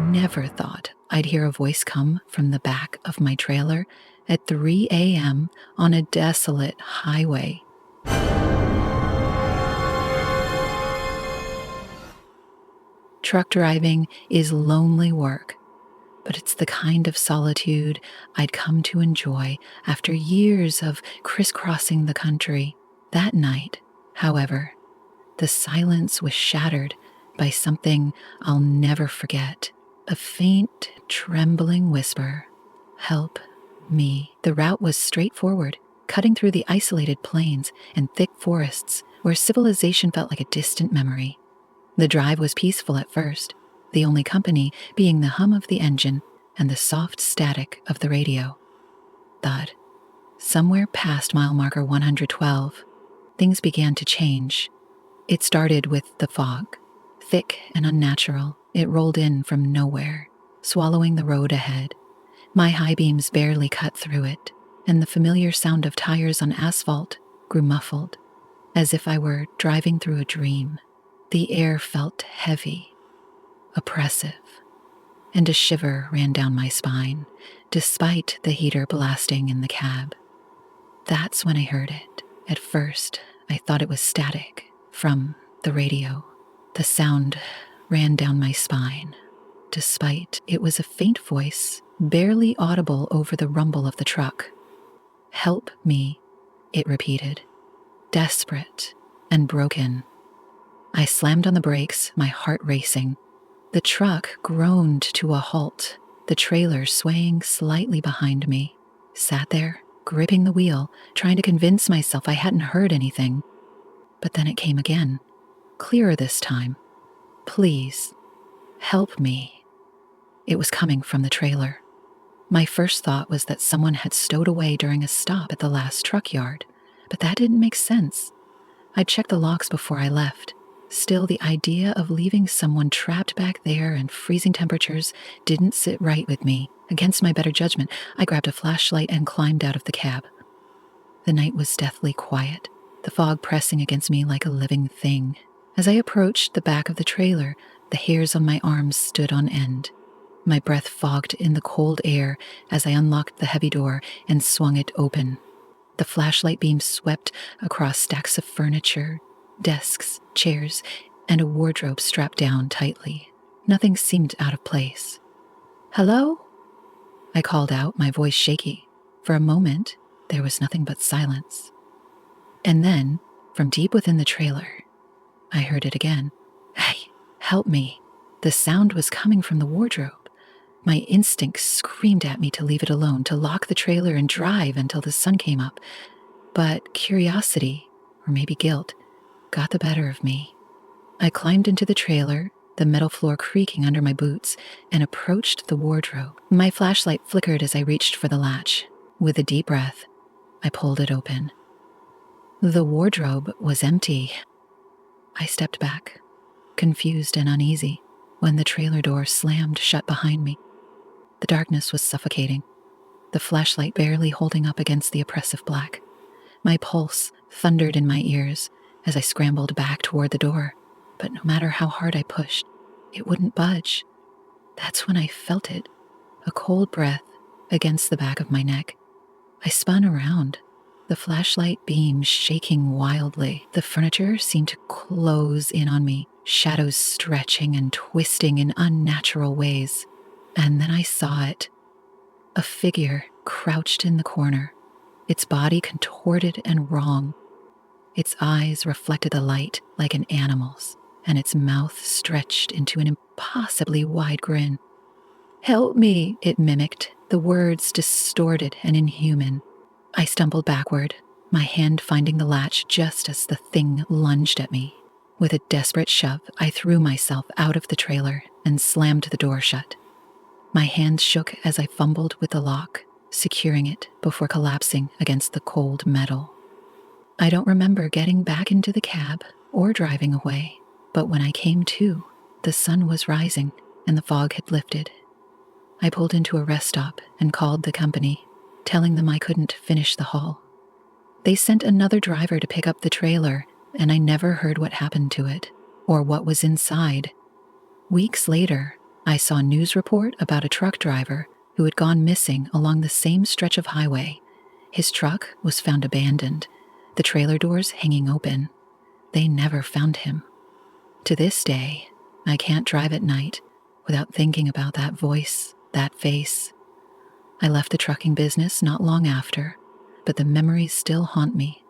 never thought I'd hear a voice come from the back of my trailer at 3 a.m. on a desolate highway. Truck driving is lonely work, but it's the kind of solitude I'd come to enjoy after years of crisscrossing the country. That night, however, the silence was shattered by something I'll never forget. A faint, trembling whisper. Help me. The route was straightforward, cutting through the isolated plains and thick forests where civilization felt like a distant memory. The drive was peaceful at first, the only company being the hum of the engine and the soft static of the radio. Thud. Somewhere past mile marker 112, things began to change. It started with the fog. Thick and unnatural, it rolled in from nowhere, swallowing the road ahead. My high beams barely cut through it, and the familiar sound of tires on asphalt grew muffled, as if I were driving through a dream. The air felt heavy, oppressive, and a shiver ran down my spine, despite the heater blasting in the cab. That's when I heard it. At first, I thought it was static from the radio. The sound ran down my spine, despite it was a faint voice, barely audible over the rumble of the truck. Help me, it repeated, desperate and broken. I slammed on the brakes, my heart racing. The truck groaned to a halt, the trailer swaying slightly behind me. Sat there, gripping the wheel, trying to convince myself I hadn't heard anything. But then it came again, clearer this time. Please, help me. It was coming from the trailer. My first thought was that someone had stowed away during a stop at the last truck yard, but that didn't make sense. I checked the locks before I left. Still, the idea of leaving someone trapped back there in freezing temperatures didn't sit right with me. Against my better judgment, I grabbed a flashlight and climbed out of the cab. The night was deathly quiet, the fog pressing against me like a living thing. As I approached the back of the trailer, the hairs on my arms stood on end. My breath fogged in the cold air as I unlocked the heavy door and swung it open. The flashlight beam swept across stacks of furniture, desks, chairs, and a wardrobe strapped down tightly. Nothing seemed out of place. Hello? I called out, my voice shaky. For a moment, there was nothing but silence. And then, from deep within the trailer, I heard it again. Hey, help me. The sound was coming from the wardrobe. My instinct screamed at me to leave it alone, to lock the trailer and drive until the sun came up. But curiosity, or maybe guilt, got the better of me. I climbed into the trailer, the metal floor creaking under my boots, and approached the wardrobe. My flashlight flickered as I reached for the latch. With a deep breath, I pulled it open. The wardrobe was empty. I stepped back, confused and uneasy, when the trailer door slammed shut behind me. The darkness was suffocating, the flashlight barely holding up against the oppressive black. My pulse thundered in my ears as I scrambled back toward the door, but no matter how hard I pushed, it wouldn't budge. That's when I felt it, a cold breath against the back of my neck. I spun around, the flashlight beam shaking wildly. The furniture seemed to close in on me, shadows stretching and twisting in unnatural ways. And then I saw it. A figure crouched in the corner, its body contorted and wrong. Its eyes reflected the light like an animal's, and its mouth stretched into an impossibly wide grin. Help me, it mimicked, the words distorted and inhuman. I stumbled backward, my hand finding the latch just as the thing lunged at me. With a desperate shove, I threw myself out of the trailer and slammed the door shut. My hand shook as I fumbled with the lock, securing it before collapsing against the cold metal. I don't remember getting back into the cab or driving away, but when I came to, the sun was rising and the fog had lifted. I pulled into a rest stop and called the company, telling them I couldn't finish the haul. They sent another driver to pick up the trailer, and I never heard what happened to it or what was inside. Weeks later, I saw a news report about a truck driver who had gone missing along the same stretch of highway. His truck was found abandoned, the trailer doors hanging open. They never found him. To this day, I can't drive at night without thinking about that voice, that face. I left the trucking business not long after, but the memories still haunt me.